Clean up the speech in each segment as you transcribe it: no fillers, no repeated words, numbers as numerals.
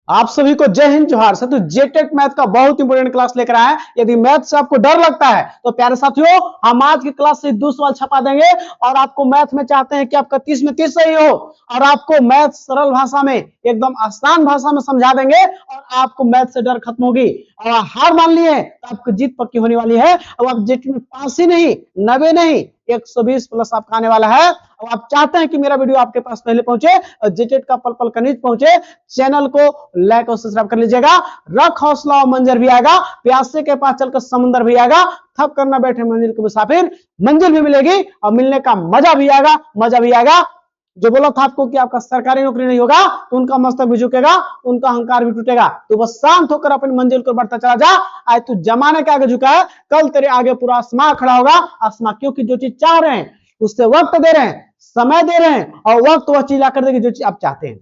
आप सभी को जय हिंद जोहार। से तो जेटेट मैथ का बहुत इंपोर्टेंट क्लास लेकर आए हैं। यदि मैथ से आपको डर लगता है तो प्यारे साथियों, हम आज की क्लास से 2 सवाल छपा देंगे और आपको मैथ में चाहते हैं कि आपका 30 में 30 सही हो और आपको मैथ सरल भाषा में, एकदम आसान भाषा में समझा देंगे और आपको मैथ से डर खत्म होगी और हार मान लिए तो आपकी जीत पक्की होने वाली है। अब आप जेटेट में पास ही नहीं, 90 नहीं, 120 प्लस आपका आने वाला है। और आप चाहते हैं कि मेरा वीडियो आपके पास पहले पहुंचे और जेटेट का पल पल का न्यूज पहुंचे, चैनल को लाइक और सब्सक्राइब कर लीजिएगा। रख हौसला और मंजर भी आएगा, प्यासे के पास चलकर समुंदर भी आएगा, थक करना बैठे मंजिल के मुसाफिर, मंजिल भी मिलेगी और मिलने का मजा भी आएगा, मजा भी आएगा। जो बोला था आपको कि आपका सरकारी नौकरी नहीं होगा तो उनका मस्तक भी झुकेगा, उनका अहंकार भी टूटेगा। तो बस शांत होकर अपनी मंजिल को बढ़ता चला जा। आज तू जमाने के आगे झुका है, कल तेरे आगे पूरा आसमां खड़ा होगा। आसमां क्योंकि जो चीज चाह रहे हैं उससे वक्त दे रहे हैं, समय दे रहे हैं और वक्त वह चीज ला कर देगी जो चीज आप चाहते हैं।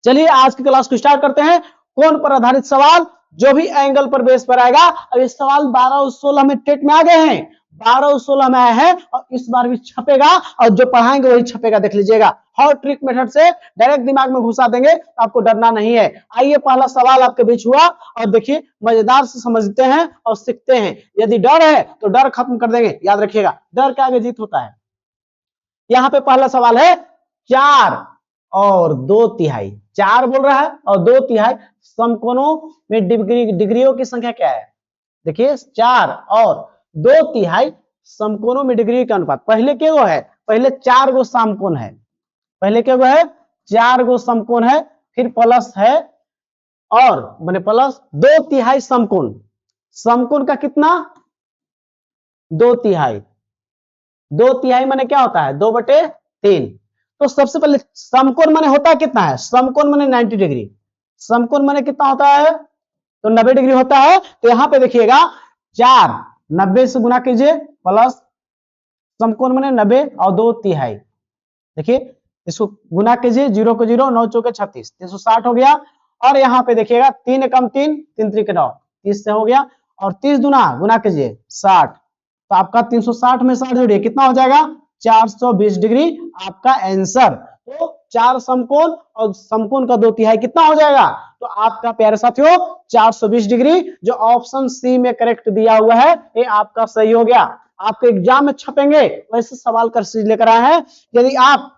चलिए आज की क्लास को स्टार्ट करते हैं। कौन पर आधारित सवाल, जो भी एंगल पर बेस पर आएगा। अब ये सवाल 12 और 16 में टेट में आ गए हैं, 12 और 16 में आए हैं और इस बार भी छपेगा और जो पढ़ाएंगे वही छपेगा, देख लीजिएगा। हर ट्रिक मेथड से डायरेक्ट दिमाग में घुसा देंगे, आपको डरना नहीं है। आइए पहला सवाल आपके बीच हुआ और देखिए मजेदार से समझते हैं और सीखते हैं। यदि डर है तो डर खत्म कर देंगे, याद रखिएगा डर के आगे जीत होता है। यहां पे पहला सवाल है 4 और 2/3। 4 बोल रहा है और 2/3 समकोणों में डिग्रियों की संख्या क्या है। देखिए 4 और 2/3 समकोणों में डिग्री का अनुपात। पहले क्या गो है, पहले 4 गो समकोण है, पहले क्या गो है 4 गो समकोण है, फिर प्लस है और माने प्लस 2/3 समकोण। समकोण का कितना 2/3, 2/3 माने क्या होता है 2/3। तो सबसे पहले समकोण माने होता है कितना है, समकोण माने 90 डिग्री। समकोण माने कितना होता है तो 90 डिग्री होता है। तो यहां पे देखिएगा 4 90 से गुना कीजिए प्लस समकोण माने 90 और 2/3। देखिए इसको गुना कीजिए, 0 को 0, 9 चौके 36, 360 हो गया। और यहाँ पे देखिएगा 3 एकम 3, 3 त्रिक 9, 30 से हो गया। और 30 दुना गुना कीजिए 60, तो आपका 360 में 60 जोड़िए कितना हो जाएगा 420 डिग्री आपका आंसर। तो 4 समकोण और समकोण का 2/3 कितना हो जाएगा तो आपका प्यारे साथियों 420 डिग्री, जो ऑप्शन सी में करेक्ट दिया हुआ है ये आपका सही हो गया। आपके एग्जाम में छपेंगे वैसे सवाल कर सीरीज लेकर आए हैं। यदि आप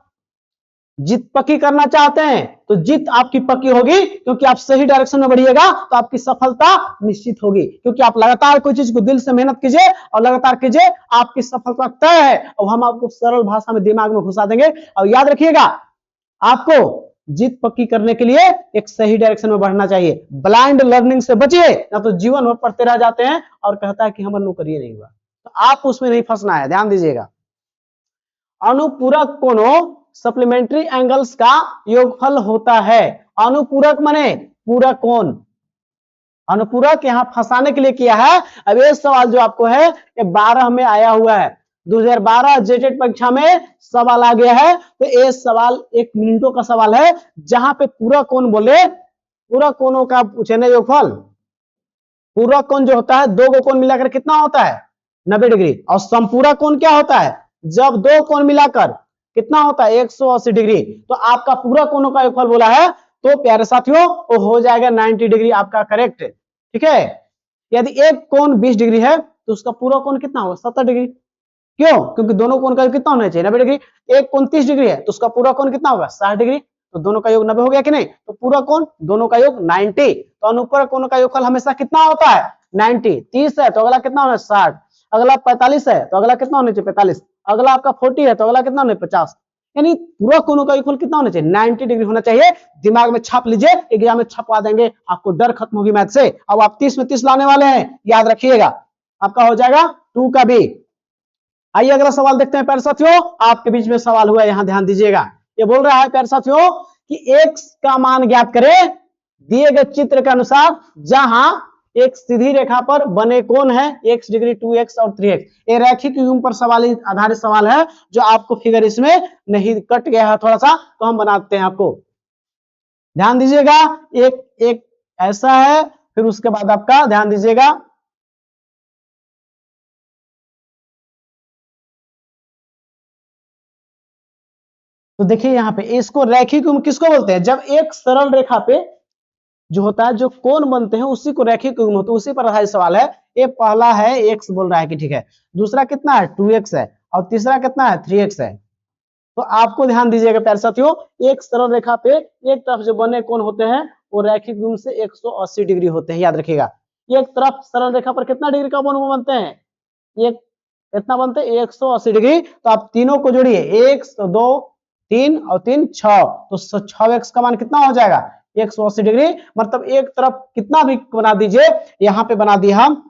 जीत पक्की करना चाहते हैं तो जीत आपकी पक्की होगी, क्योंकि आप सही डायरेक्शन में बढ़िएगा तो आपकी सफलता निश्चित होगी। क्योंकि आप लगातार कोई चीज को दिल से मेहनत कीजिए और लगातार कीजिए, आपकी सफलता तय है और हम आपको सरल भाषा में दिमाग में घुसा देंगे। और याद रखिएगा आपको जीत पक्की करने के लिए एक सही डायरेक्शन में बढ़ना चाहिए। ब्लाइंड लर्निंग से बचिए, ना तो जीवन भर पढ़ते रह जाते हैं और कहता है कि हमारा नौकरी नहीं हुआ। तो आप उसमें नहीं फंसना है, ध्यान दीजिएगा। अनुपूरक कोणों सप्लीमेंट्री एंगल्स का योगफल होता है। अनुपूरक माने पूरक कोण, अनुपूरक यहां फंसाने के लिए किया है। अब ये सवाल जो आपको है ये 12 में आया हुआ है, 2012 जेटेट परीक्षा में सवाल आ गया है। तो ये सवाल 1 मिनटों का सवाल है, जहां पे पूरक कोण बोले, पूरक कोणों का पूछे ना योगफल। पूरक कोण जो होता है दो गो कोण मिलाकर कितना होता है 90 डिग्री। और संपूरक कोण क्या होता है, जब दो कोण मिलाकर कितना होता है 180 डिग्री। तो आपका पूरक कोणों का योगफल बोला है तो प्यारे साथियों वो हो जाएगा 90 डिग्री आपका करेक्ट। ठीक है, यदि एक कोण 20 डिग्री है तो उसका पूरक कोण कितना होगा 70 डिग्री। क्यों, क्योंकि दोनों कोण का कितना होना चाहिए 90 डिग्री। एक कोण 30 डिग्री है तो उसका पूरा कोण कितना होगा 60 डिग्री। तो दोनों का योग 90 हो गया कि नहीं। तो पूरा कोण दोनों का योग 90। तो अनुपूरक कोणों का योगफल हमेशा कितना होता है 90। 30 है तो अगला कितना होना है 60, अगला 45 है तो अगला कितना होना चाहिए 45, अगला आपका 40 है तो अगला कितना होना है 50। यानी पूरा कोणों का योगफल कितना होना चाहिए 90 डिग्री होना चाहिए। दिमाग में छाप लीजिए, एग्जाम में छपवा देंगे, आपको डर खत्म होगी मैथ से। अब आप 30 में 30 लाने वाले हैं, याद रखिएगा आपका हो जाएगा 2 का बी। आइए अगला सवाल देखते हैं प्यारे साथियों। आपके बीच में सवाल हुआ, यहां ध्यान दीजिएगा। ये बोल रहा है प्यारे साथियों कि x का मान ज्ञात करें दिए गए चित्र के अनुसार, जहां एक सीधी रेखा पर बने कोण है x डिग्री 2x और 3x। ये रैखिक युग्म पर सवाल आधारित सवाल है, जो आपको फिगर इसमें नहीं कट गया है थोड़ा सा, तो हम बनाते हैं आपको। ध्यान दीजिएगा, एक ऐसा है, फिर उसके बाद आपका ध्यान दीजिएगा तो देखिए यहां पे इसको रैखिक युग्म किसको बोलते हैं, जब एक सरल रेखा पे जो होता है, जो कोण बनते हैं उसी को रैखिक युग्म होते हैं, उसी पर आधारित सवाल है। ये पहला है x बोल रहा है कि ठीक है, दूसरा कितना है 2x है, और तीसरा कितना है 3x है। तो आपको ध्यान दीजिएगा प्यारे साथियों, एक सरल रेखा पे एक तरफ जो बने कोण होते हैं वो रैखिक युग्म से 180 डिग्री होते हैं, याद रखिएगा। एक तरफ सरल रेखा पर कितना डिग्री का कोण बनते हैं, एक कितना बनते हैं 180 डिग्री। तो आप तीनों को जोड़िए, 1 2 3 और 3 6, तो 6x का मान कितना हो जाएगा 180 डिग्री। मतलब एक तरफ कितना भी बना दीजिए, यहाँ पे बना दिए हम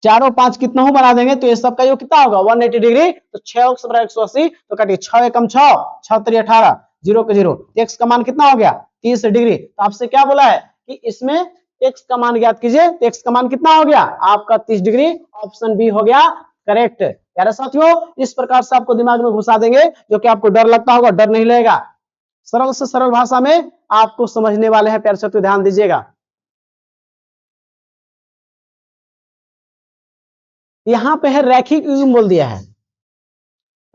4 और 5 कितना हो बना देंगे, तो ये सब का योग कितना होगा 180 डिग्री। तो 6x बराबर 180, तो काटिए 6 एकम 6, 6 3 18, 0 के 0, x का मान कितना हो गया 30 डिग्री। तो आपसे क्या बोला है कि इसमें x का मान ज्ञात कीजिए, तो x का मान कितना हो गया आपका 30 डिग्री। ऑप्शन बी हो गया करेक्ट। प्यारे साथियों, इस प्रकार से आपको दिमाग में घुसा देंगे, जो कि आपको डर लगता होगा, डर नहीं लगेगा। सरल से सरल भाषा में आपको समझने वाले हैं प्यारे साथियों, ध्यान दीजिएगा। यहां पे है रैखिक युग्म बोल दिया है।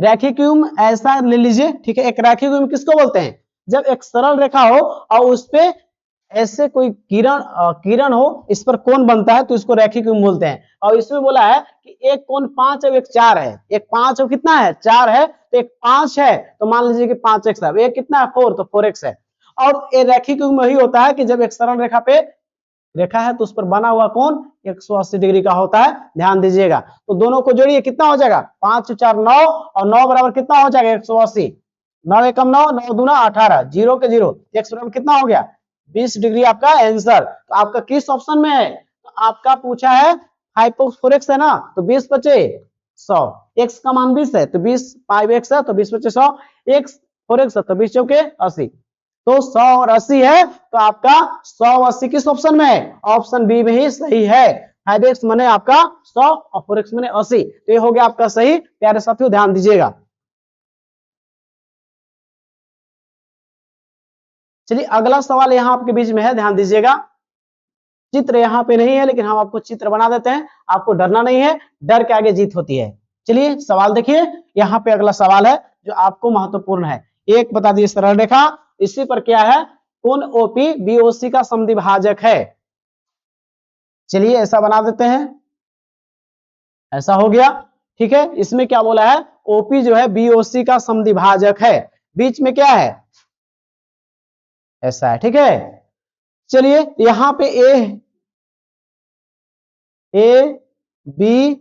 रैखिक युग्म ऐसा ले लीजिए, ठीक है। एक रैखिक युग्म किसको बोलते हैं, जब एक सरल रेखा हो और उस पे ऐसे कोई किरण हो, इस पर कोण बनता है, तो इसको रैखिक युग्म बोलते हैं। और इसमें बोला है कि एक कोण 5 और एक 4 है, एक 5 और कितना है 4 है, तो एक 5 है, तो मान लीजिए कि 5x है, एक कितना है 4, तो 4x है। और ये रैखिक युग्म वही होता है कि जब एक सरल रेखा पे रेखा है तो उस पर बना हुआ कोण 180 डिग्री का होता है, ध्यान दीजिएगा। तो दोनों को जोड़िए, कितना हो जाएगा 5 4 9, और 9 बराबर कितना हो जाएगा 180, 9 एकम 9, 9 दूना 18, 0 के 0, x बराबर कितना हो गया 20 डिग्री आपका आंसर। तो आपका किस ऑप्शन में है, तो आपका पूछा है 5x है ना, तो 20 बचे 100, x का मान 20 है तो 20 5x है, तो 20 बचे 100, x 4x है तो 20 चौके 80, तो 100 और 80 है, तो आपका 100 और 80 किस ऑप्शन में है, ऑप्शन बी में ही सही है। 5x माने आपका 100 और 4x माने 80, तो ये हो गया आपका सही। प्यारे साथियों ध्यान दीजिएगा। चलिए अगला सवाल यहाँ आपके बीच में है, ध्यान दीजिएगा। चित्र यहाँ पे नहीं है, लेकिन हम आपको चित्र बना देते हैं, आपको डरना नहीं है, डर के आगे जीत होती है। चलिए सवाल देखिए, यहाँ पे अगला सवाल है जो आपको महत्वपूर्ण है। एक बता दिए सरल रेखा, इसी पर क्या है कोण ओपी बीओसी का समद्विभाजक है। चलिए ऐसा बना देते हैं, ऐसा हो गया, ठीक है। इसमें क्या बोला है, ओपी जो है बीओसी का समद्विभाजक है, बीच में क्या है ऐसा है, ठीक है। चलिए यहां पे ए बी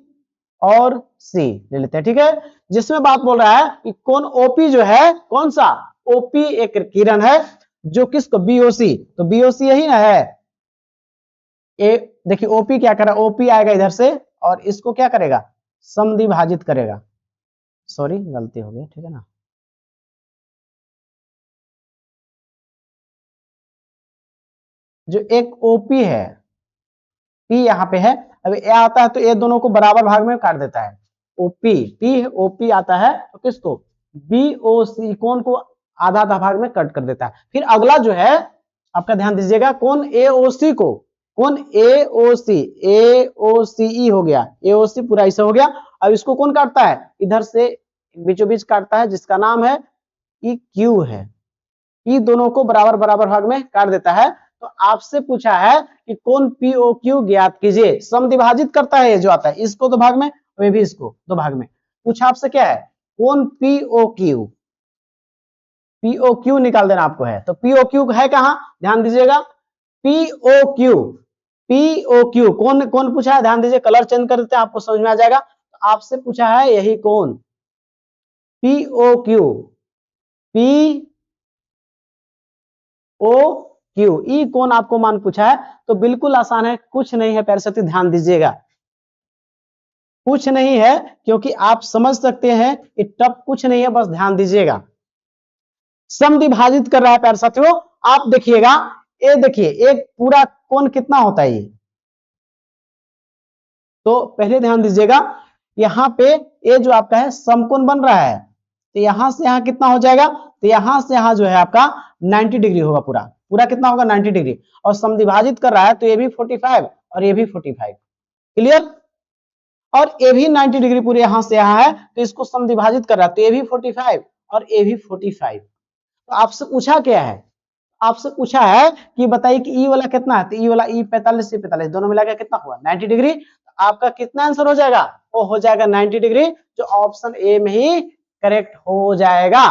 और सी ले लेते हैं, ठीक है। जिसमें बात बोल रहा है कि कोण ओपी जो है, कौन सा ओपी एक किरण है जो किसको बीओसी, तो बीओसी यही ना है। ए देखिए ओपी क्या कर रहा है, ओपी आएगा इधर से और इसको क्या करेगा समद्विभाजित करेगा, सॉरी गलती हो गई, ठीक है ना। जो एक ओपी है, पी यहाँ पे है, अब ए आता है तो ये दोनों को बराबर भाग में काट देता है। ओपी पी ओपी आता है तो किसको बीओसी कोण को आधा आधा भाग में कट कर देता है। फिर अगला जो है आपका ध्यान दीजिएगा, कोण एओसी को, कोण एओसी एओसीई हो गया, एओसी पूरा ऐसा हो गया। अब इसको कौन काटता है, इधर से बीचों बीच काटता है, जिसका नाम है ई क्यू है। ई दोनों को बराबर बराबर भाग में काट देता है। तो आपसे पूछा है कि कौन पीओ क्यू ज्ञात कीजिए, समद्विभाजित करता है ये जो आता है, इसको दो भाग में वे भी इसको दो भाग में। पूछा आपसे क्या है कौन पीओ क्यू, पीओ क्यू निकाल देना आपको है। तो पीओ क्यू है कहां, ध्यान दीजिएगा, पीओ क्यू, पीओ क्यू कौन कौन पूछा है, ध्यान दीजिए, कलर चेंज कर देते हैं आपको समझ में आ जाएगा। तो आपसे पूछा है यही कौन PO Q, P O Q, ई कौन आपको मान पूछा है। तो बिल्कुल आसान है, कुछ नहीं है प्यारे साथी, ध्यान दीजिएगा, कुछ नहीं है, क्योंकि आप समझ सकते हैं ये टफ कुछ नहीं है, बस ध्यान दीजिएगा। समद्विभाजित कर रहा है प्यारे साथियों, आप देखिएगा, ये देखिए एक पूरा कोण कितना होता है ये, तो पहले ध्यान दीजिएगा, यहाँ पे ये जो आपका है समकोण बन रहा है, तो यहां से यहां कितना हो जाएगा, तो यहां से यहां जो है आपका 90 डिग्री होगा, पूरा पूरा कितना होगा 90 डिग्री। और समद्विभाजित कर रहा है तो ये भी 45 और ये भी 45, क्लियर। और ये भी 90 डिग्री पूरे यहां से यहां है, तो इसको समद्विभाजित कर रहा है, तो ये भी 45 और ये भी 45। तो आपसे पूछा क्या है, आपसे पूछा है कि बताइए कि ई वाला कितना है, तो ई वाला ई 45 से 45 दोनों मिलाकर कितना हुआ 90 डिग्री। आपका कितना आंसर हो जाएगा, वो हो जाएगा 90 डिग्री, जो ऑप्शन ए में ही करेक्ट हो जाएगा।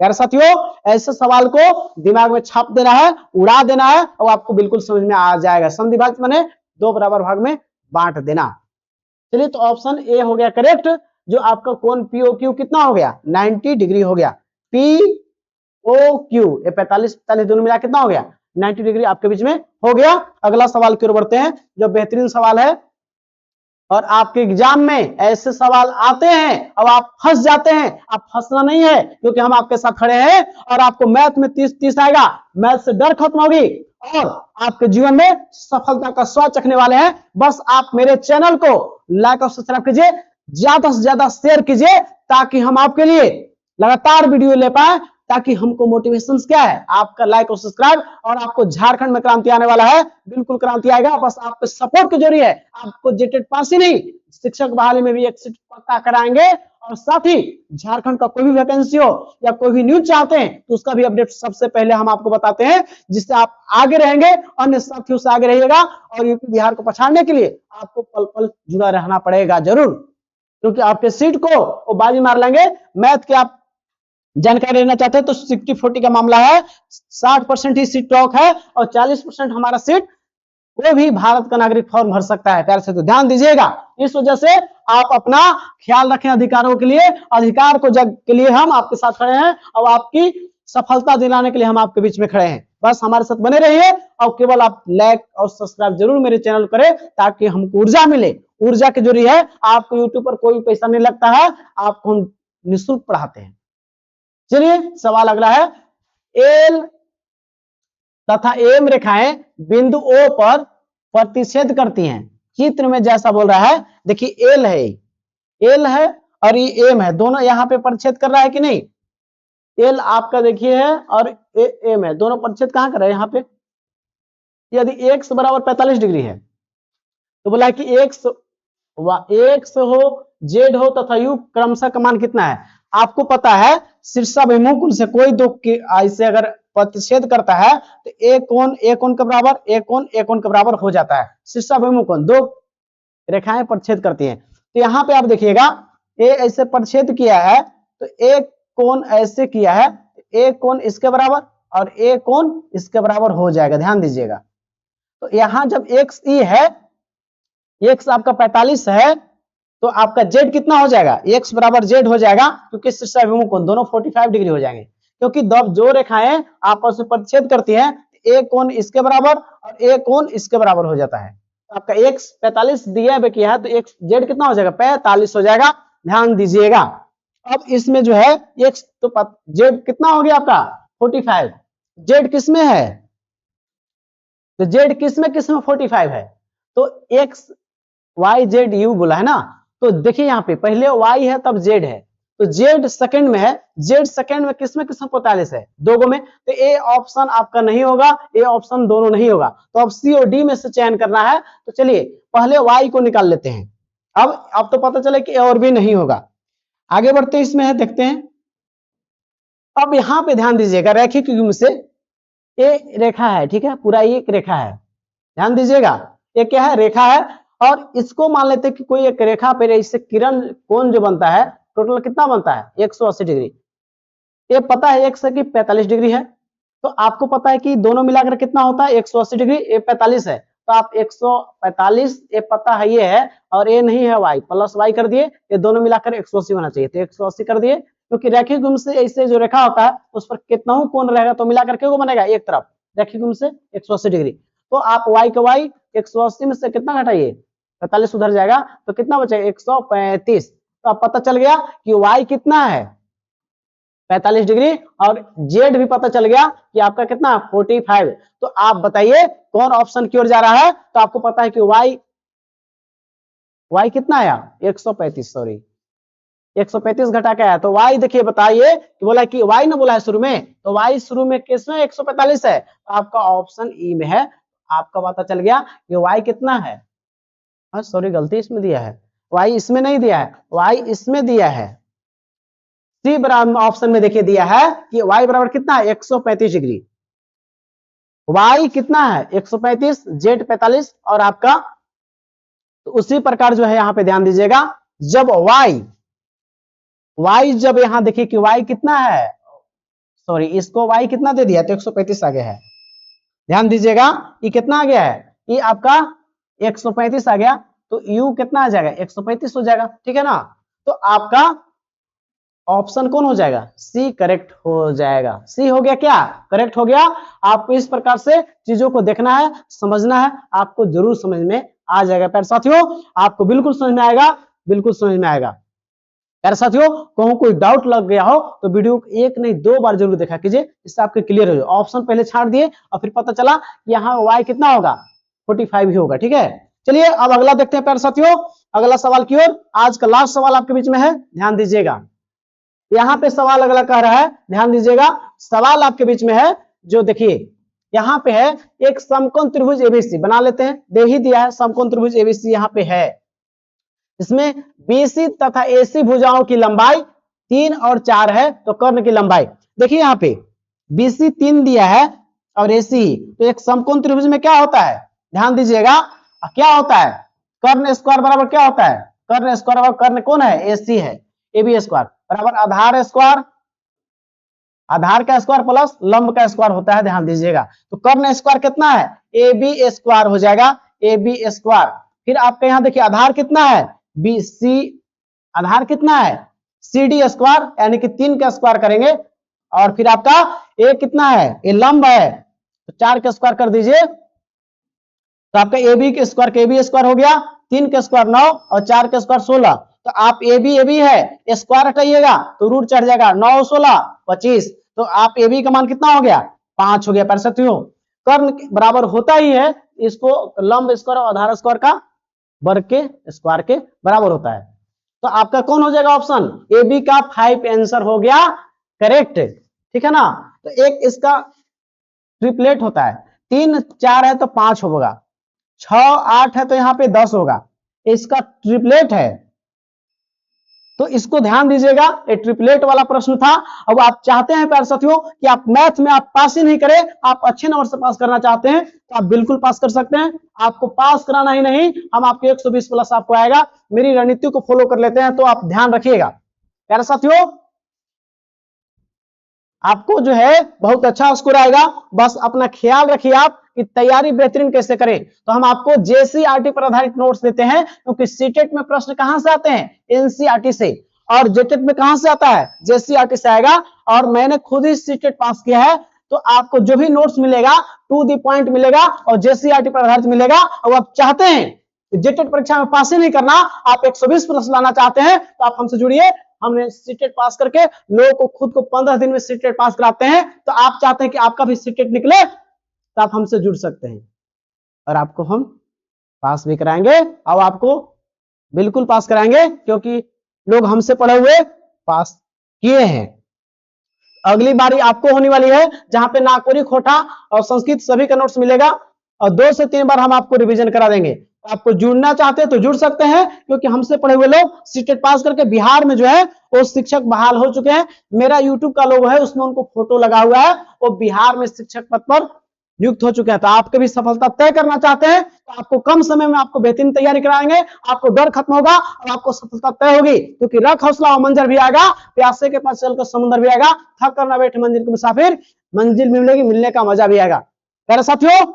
यार साथियों, ऐसे सवाल को दिमाग में छाप देना है, उड़ा देना है और आपको बिल्कुल समझ में आ जाएगा। समविभाज्य माने दो बराबर भाग में बांट देना। चलिए, तो ऑप्शन ए हो गया करेक्ट, जो आपका कोण पीओक्यू कितना हो गया 90 डिग्री हो गया। पी ओ क्यू ये 45 दोनों मिला कितना हो गया 90 डिग्री आपके बीच में हो गया। अगला सवाल की ओर बढ़ते हैं, जो बेहतरीन सवाल है और आपके एग्जाम में ऐसे सवाल आते हैं और आप फंस जाते हैं। आप फंसना नहीं है, क्योंकि हम आपके साथ खड़े हैं और आपको मैथ में 30 आएगा, मैथ से डर खत्म होगी और आपके जीवन में सफलता का स्वाद चखने वाले हैं। बस आप मेरे चैनल को लाइक और सब्सक्राइब कीजिए, ज्यादा से ज्यादा शेयर कीजिए, ताकि हम आपके लिए लगातार वीडियो ले पाए, ताकि हमको मोटिवेशन क्या है आपका लाइक और सब्सक्राइब। और आपको झारखंड में क्रांति आने वाला है, बिल्कुल क्रांति आएगा, बस आपके सपोर्ट की जरूरी है। आपको जेटेट पास ही नहीं, शिक्षक बहाली में भी एक सीट पक्का कराएंगे। और साथ ही झारखंड का कोई भी वैकेंसी हो या कोई भी न्यूज चाहते हैं तो उसका भी अपडेट सबसे पहले हम आपको बताते हैं, जिससे आप आगे रहेंगे, अन्य साथियों से आगे रहिएगा। और यूपी बिहार को पछाड़ने के लिए आपको पल पल जुड़ा रहना पड़ेगा जरूर, क्योंकि आपके सीट को वो बाजी मार लेंगे। मैथ के आप जानकारी लेना चाहते हैं तो 60-40 का मामला है, 60% ही सीट टॉक है और 40% हमारा सीट कोई भी भारत का नागरिक फॉर्म भर सकता है। प्यार से तो ध्यान दीजिएगा। इस वजह से आप अपना ख्याल रखें अधिकारों के लिए, अधिकार को जग के लिए हम आपके साथ खड़े हैं और आपकी सफलता दिलाने के लिए हम आपके बीच में खड़े हैं। बस हमारे साथ बने रहिए और केवल आप लाइक और सब्सक्राइब जरूर मेरे चैनल करें, ताकि हमको ऊर्जा मिले। ऊर्जा की जरूरी है, आपको यूट्यूब पर कोई पैसा नहीं लगता है, आपको हम निःशुल्क पढ़ाते हैं। चलिए, सवाल अगला है, एल तथा एम रेखाएं बिंदु ओ पर प्रतिच्छेद करती हैं। चित्र में जैसा बोल रहा है, देखिए एल है और ये एम है, दोनों यहां पे प्रतिच्छेद कर रहा है कि नहीं। एल आपका देखिए है और एम है, दोनों प्रतिच्छेद कहां कर रहा है यहाँ पे। यदि एक्स बराबर 45 डिग्री है तो बोला है कि एक्स हो, जेड हो तथा यू क्रमशः का मान कितना है। आपको पता है शीर्षाभिमुख कोण से कोई दो ऐसे अगर प्रतिच्छेद करता है तो एक कोण के बराबर, एक कोण के बराबर हो जाता है। शीर्षाभिमुख कोण दो रेखाएं प्रतिच्छेद करती हैं। तो यहाँ पे आप देखिएगा, ए ऐसे प्रतिच्छेद किया है तो एक कोण ऐसे किया है, एक कोण इसके बराबर और एक कोण इसके बराबर हो जाएगा। ध्यान दीजिएगा, तो यहां जब एक्स ई है, एक्स आपका 45 है, तो आपका जेड कितना हो जाएगा, एक्स बराबर जेड हो जाएगा, क्योंकि शीर्षाभिमुख कोण दोनों 45 डिग्री हो जाएंगे। क्योंकि जो रेखाएं आपस में प्रतिच्छेद करती हैं, एक कोण इसके बराबर और एक कोण इसके बराबर हो जाता है। तो आपका एक्स 45 दिया है तो एक्स जेड कितना हो जाएगा 45 हो जाएगा। ध्यान दीजिएगा। अब इसमें जो है एक्स तो जेड कितना हो गया आपका 45, जेड किस में है, तो जेड किस में 45 है, तो एक्स वाई जेड यू बोला है ना। तो देखिए यहाँ पे पहले वाई है तब जेड है, तो जेड सेकंड में है, जेड सेकंड में किस में 45 है, दोगो में। तो ए ऑप्शन आपका नहीं होगा, ए ऑप्शन दोनों नहीं होगा। तो अब सी और डी में से चयन करना है। तो चलिए पहले वाई को निकाल लेते हैं। अब तो पता चले कि ए और बी नहीं होगा। आगे बढ़ते इसमें है, देखते हैं। अब यहां पे ध्यान दीजिएगा, रैखिक युग्म से ए रेखा है, ठीक है, पूरा एक रेखा है। ध्यान दीजिएगा, ये क्या है, रेखा है। और इसको मान लेते हैं कि कोई एक रेखा पे इससे किरण कोण जो बनता है टोटल कितना बनता है 180 डिग्री। ये पता है एक से कि 45 डिग्री है, तो आपको पता है कि दोनों मिलाकर कितना होता है 180 डिग्री, ये 45 है, तो आप 145 ये पता है ये है और ये नहीं है वाई, प्लस वाई कर दिए, ये दोनों मिलाकर 180 होना चाहिए, तो 180 कर दिए। क्योंकि रैखिक गुण से ऐसे जो रेखा होता है उस पर कितना कोण रहेगा तो मिलाकर के बनेगा एक तरफ, रैखिक गुण से 180 डिग्री। तो आप वाई का वाई 180 में से कितना घटाइए 45 उधर जाएगा, तो कितना बचेगा 135। तो अब पता चल गया कि वाई कितना है 45 डिग्री और जेड भी पता चल गया कि आपका कितना 45। तो आप बताइए कौन ऑप्शन की ओर जा रहा है। तो आपको पता है कि वाई कितना आया 135, सॉरी 135 घटा के आया, तो वाई देखिए बताइए कि बोला कि वाई ना बोला है शुरू में, तो वाई शुरू में किसमें 145 है, तो आपका ऑप्शन ई में है। आपका पता चल गया कि वाई कितना है, हाँ सॉरी गलती इसमें दिया है, वाई इसमें नहीं दिया है, वाई इसमें दिया है, सी बराबर ऑप्शन में देखिए दिया है कि वाई बराबर कितना है 135 डिग्री। y कितना है 135, z 45 और आपका, तो उसी प्रकार जो है यहाँ पे ध्यान दीजिएगा, जब y जब यहाँ देखिए कि y कितना है, सॉरी इसको y कितना दे दिया तो 135 आ गया है। ध्यान दीजिएगा ये कितना आ गया है, ये आपका 135 आ गया, तो u कितना आ जाएगा 135 हो जाएगा, ठीक है ना। तो आपका ऑप्शन कौन हो जाएगा, सी करेक्ट हो जाएगा। सी हो गया क्या, करेक्ट हो गया। आपको इस प्रकार से चीजों को देखना है, समझना है, आपको जरूर समझ में आ जाएगा प्यारे साथियों, आपको बिल्कुल समझ में आएगा, बिल्कुल समझ में आएगा प्यारे साथियों। कहूं कोई डाउट लग गया हो तो वीडियो एक नहीं 2 बार जरूर देखा कीजिए, इससे आपके क्लियर हो जाए। ऑप्शन पहले छाड़ दिए और फिर पता चला यहाँ y कितना होगा 45 ही होगा, ठीक है। चलिए अब अगला देखते हैं प्यारे साथियों, अगला सवाल की ओर। आज का लास्ट सवाल आपके बीच में है, ध्यान दीजिएगा। यहाँ पे सवाल अगला कह रहा है, ध्यान दीजिएगा, सवाल आपके बीच में है जो देखिए यहाँ पे है, एक समकोण त्रिभुज एबीसी बना लेते हैं, दे ही दिया है समकोण त्रिभुज एबीसी यहाँ पे है। इसमें बीसी तथा एसी भुजाओं की लंबाई 3 और 4 है, तो कर्ण की लंबाई देखिए यहाँ पे बीसी 3 दिया है और एसी, तो एक समकोण त्रिभुज में क्या होता है, ध्यान दीजिएगा क्या होता है, कर्ण स्क्वायर बराबर क्या होता है, कर्ण स्क्वायर बराबर कर्ण कौन है, एसी है, एबी स्क्वायर बराबर आधार स्क्वायर, आधार का स्क्वायर प्लस लंब का स्क्वायर होता है, ध्यान दीजिएगा। तो कर्ण स्क्वायर कितना है, एबी स्क्वायर हो जाएगा, एबी स्क्वायर। फिर आपके यहाँ देखिए आधार कितना है, बीसी, आधार कितना है सीडी स्क्वायर, यानी कि 3 का स्क्वायर करेंगे, और फिर आपका ए कितना है, ये लंब है, तो 4 का स्क्वायर कर दीजिए, तो आपका एबी के स्क्वायर के एबी स्क्वायर हो गया, 3 का स्क्वायर 9 और 4 का स्क्वायर 16, तो आप एबी एबी है स्क्वायर हटाइएगा तो रूट चढ़ जाएगा, 9 16 25, तो आप एबी का मान कितना हो गया 5 हो गया प्यारे साथियों। कर्ण बराबर होता ही है, इसको लंब स्क्वायर और आधार स्क्वायर का वर्ग के स्क्वायर के बराबर होता है, तो आपका कौन हो जाएगा ऑप्शन ए बी का 5 आंसर हो गया करेक्ट, ठीक है ना। तो एक इसका ट्रिपलेट होता है, 3 4 है तो 5 होगा, 6 8 है तो यहाँ पे 10 होगा, इसका ट्रिपलेट है, तो इसको ध्यान दीजिएगा, ये ट्रिपलेट वाला प्रश्न था। अब आप चाहते हैं प्यारे साथियों कि आप मैथ में आप पास ही नहीं करें, आप अच्छे नंबर से पास करना चाहते हैं तो आप बिल्कुल पास कर सकते हैं। आपको पास कराना ही नहीं, हम आपके 120 प्लस आपको आएगा। मेरी रणनीति को फॉलो कर लेते हैं तो आप ध्यान रखिएगा प्यारे साथियों, आपको जो है बहुत अच्छा स्कोर आएगा। बस अपना ख्याल रखिए आप कि तैयारी बेहतरीन कैसे करें। तो हम आपको जेसीईआरटी पर आधारित नोट्स देते हैं, क्योंकि सीटेट में प्रश्न कहां से आते हैं, एनसीईआरटी से, और जेटेट में कहां से आता है, जेसीईआरटी से आएगा। और मैंने खुद ही सीटेट पास किया है, तो आपको जो भी नोट्स मिलेगा टू द पॉइंट मिलेगा और जेसीईआरटी पर आधारित मिलेगा। और आप चाहते हैं जेटेट परीक्षा में पास ही नहीं करना, आप 120 प्लस लाना चाहते हैं, तो आप हमसे जुड़िए। हमने सीटेट पास करके लोगों को खुद को 15 दिन में सीटेट पास कराते हैं। तो आप चाहते हैं कि आपका भी सीटेट निकले, तो आप हमसे जुड़ सकते हैं और आपको हम पास भी कराएंगे, और आपको बिल्कुल पास कराएंगे, क्योंकि लोग हमसे पढ़े हुए पास किए हैं। अगली बारी आपको होने वाली है, जहां पे नागपुरी, खोटा और संस्कृत सभी का नोट्स मिलेगा, और 2 से 3 बार हम आपको रिवीजन करा देंगे। आपको जुड़ना चाहते हैं तो जुड़ सकते हैं, क्योंकि हमसे पढ़े हुए लोग सीटेट पास करके बिहार में जो है वो शिक्षक बहाल हो चुके हैं। मेरा यूट्यूब का लोगो है, उसमें उनको फोटो लगा हुआ है, वो बिहार में शिक्षक पद पर नियुक्त हो चुके हैं। तो आपके भी सफलता तय करना चाहते हैं तो आपको कम समय में आपको बेहतरीन तैयारी कराएंगे, आपको डर खत्म होगा और आपको सफलता तय होगी, क्योंकि रख हौसला और मंजर भी आएगा, प्यासे के पास चलकर समुद्र भी आएगा, थक कर ना बैठे मंजिल के मुसाफिर, मंजिल मिलेगी, मिलने का मजा भी आएगा। प्यारे साथियों,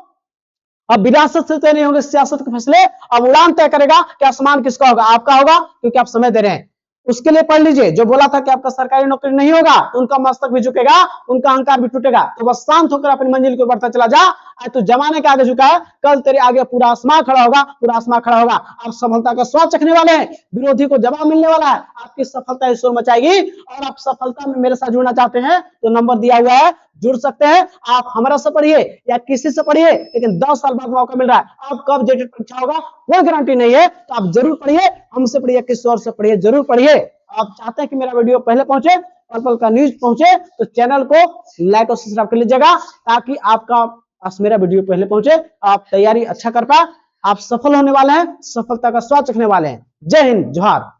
अब विरासत से तय नहीं होंगे सियासत के फैसले, अब उड़ान तय करेगा कि आसमान किसका होगा, आपका होगा, क्योंकि आप समय दे रहे हैं। उसके लिए पढ़ लीजिए, जो बोला था कि आपका सरकारी नौकरी नहीं होगा तो उनका मस्तक भी झुकेगा, उनका अहंकार भी टूटेगा। तो बस शांत होकर अपनी मंजिल को बढ़ता चला जा। आज तो जमाने के आगे झुका है, कल तेरे आगे पूरा आसमान खड़ा होगा, पूरा आसमान खड़ा होगा। आप सफलता का स्वाद चखने वाले हैं, विरोधी को जवाब मिलने वाला है, आपकी सफलता शोर मचाएगी। और आप सफलता में मेरे साथ जुड़ना चाहते हैं तो नंबर दिया हुआ है, जुड़ सकते हैं। आप हमारा से पढ़िए या किसी से पढ़िए, लेकिन 10 साल बाद मौका मिल रहा है, अब कब जेटेट परीक्षा होगा कोई गारंटी नहीं है। तो आप जरूर पढ़िए, हमसे पढ़िए, किसी और से पढ़िए, जरूर पढ़िए। आप चाहते हैं कि मेरा वीडियो पहले पहुंचे, पल पल का न्यूज पहुंचे, तो चैनल को लाइक और सब्सक्राइब कर लीजिएगा, ताकि आपका पास मेरा वीडियो पहले पहुंचे, आप तैयारी अच्छा कर पाए। आप सफल होने वाले हैं, सफलता का स्वाद चखने वाले हैं। जय हिंद, जोहार।